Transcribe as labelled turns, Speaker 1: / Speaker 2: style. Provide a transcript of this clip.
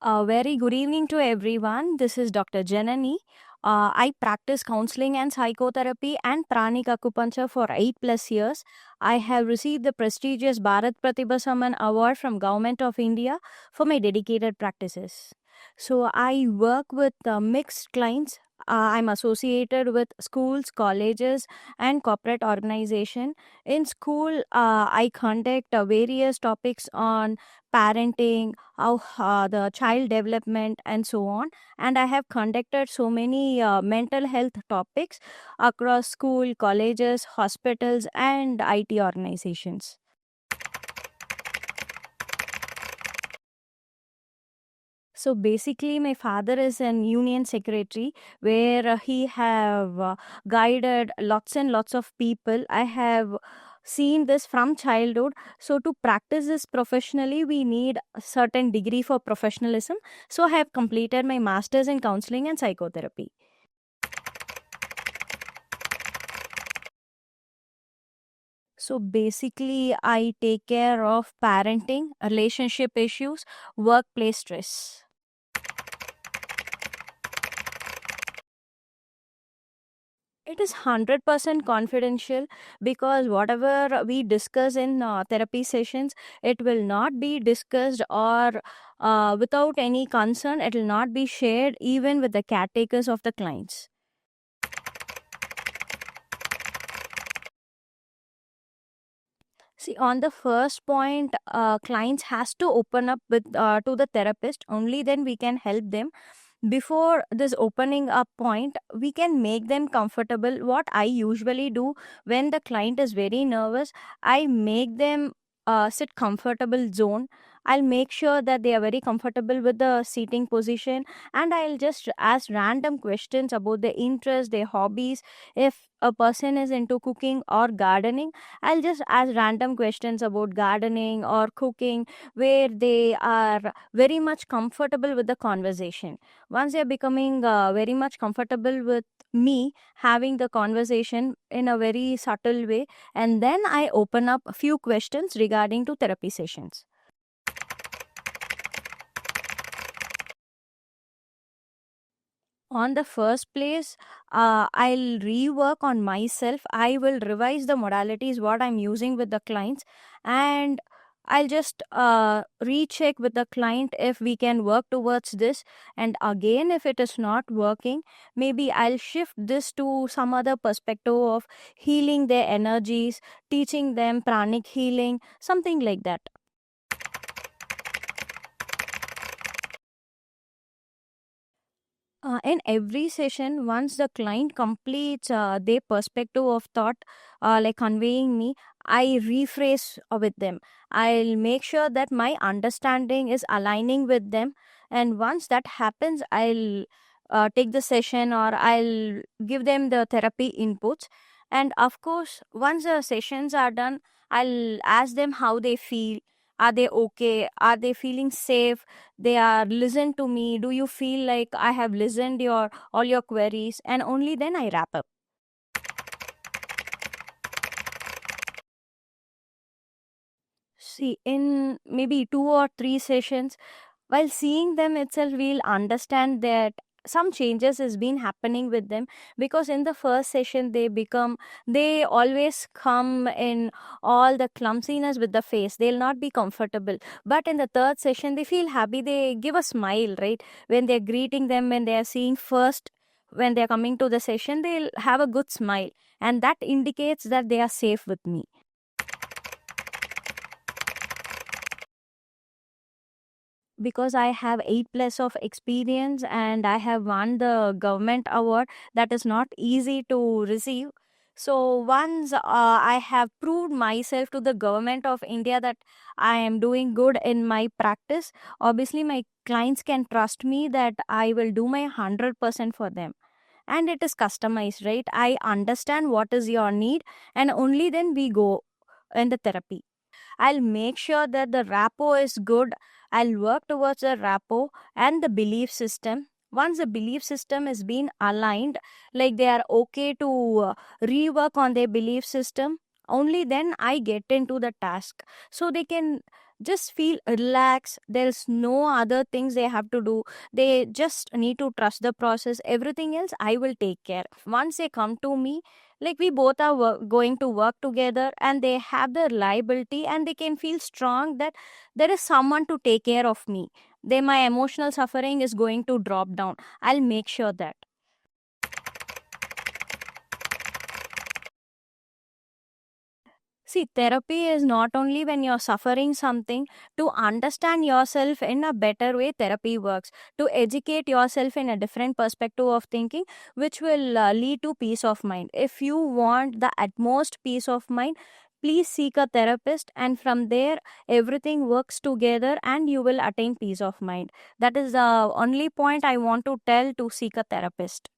Speaker 1: A very good evening to everyone. This is Dr. Janani. I practice counseling and psychotherapy and pranic acupuncture for 8 plus years. I have received the prestigious Bharat Pratibha Samman Award from Government of India for my dedicated practices. So I work with mixed clients. I'm associated with schools, colleges, and corporate organization. In school, I conduct various topics on parenting, how the child development and so on, and I have conducted so many mental health topics across school, colleges, hospitals, and IT organizations. So basically my father is an union secretary where he have guided lots and lots of people. I have seen this from childhood. So to practice this professionally we need a certain degree for professionalism. So I have completed my masters in counseling and psychotherapy. So basically I take care of parenting, relationship issues, workplace stress. It is 100% confidential because whatever we discuss in therapy sessions, it will not be discussed or without any concern, it will not be shared even with the caretakers of the clients. See, on the first point, clients has to open up with to the therapist. Only then we can help them. Before this opening up point, we can make them comfortable. What I usually do when the client is very nervous, I make them sit comfortable zone. I'll make sure that they are very comfortable with the seating position, and I'll just ask random questions about their interests, their hobbies. If a person is into cooking or gardening, I'll just ask random questions about gardening or cooking where they are very much comfortable with the conversation. Once they're becoming very much comfortable with me having the conversation in a very subtle way, and then I open up a few questions regarding to therapy sessions. On the first place, I'll rework on myself. I will revise the modalities what I'm using with the clients, and I'll just recheck with the client if we can work towards this. And again, if it is not working, maybe I'll shift this to some other perspective of healing their energies, teaching them pranic healing, something like that. In every session, once the client completes their perspective of thought, like conveying me, I rephrase with them. I'll make sure that my understanding is aligning with them. And once that happens, I'll take the session or I'll give them the therapy inputs. And of course, once the sessions are done, I'll ask them how they feel. Are they okay? Are they feeling safe? They are listen to me. Do you feel like I have listened your all your queries? And only then I wrap up. See, in maybe 2 or 3 sessions, while seeing them itself, we'll understand that some changes has been happening with them, because in the first session they always come in all the clumsiness with the face, they'll not be comfortable. But in the third session they feel happy, they give a smile, right? When they're greeting them, when they are seeing first, when they're coming to the session, they'll have a good smile, and that indicates that they are safe with me. Because I have 8 plus of experience and I have won the government award, that is not easy to receive. So once I have proved myself to the government of India that I am doing good in my practice, obviously my clients can trust me that I will do my 100% for them. And it is customized, right? I understand what is your need, and only then we go in the therapy. I'll make sure that the rapport is good. I'll work towards the rapport and the belief system. Once the belief system is being aligned, like they are okay to rework on their belief system, only then I get into the task. So just feel relaxed. There's no other things they have to do. They just need to trust the process. Everything else I will take care. Once they come to me, like we both are going to work together, and they have the reliability, and they can feel strong that there is someone to take care of me. They My emotional suffering is going to drop down. I'll make sure that. See, therapy is not only when you're suffering something. To understand yourself in a better way, therapy works. To educate yourself in a different perspective of thinking, which will lead to peace of mind. If you want the utmost peace of mind, please seek a therapist, and from there, everything works together and you will attain peace of mind. That is the only point I want to tell: to seek a therapist.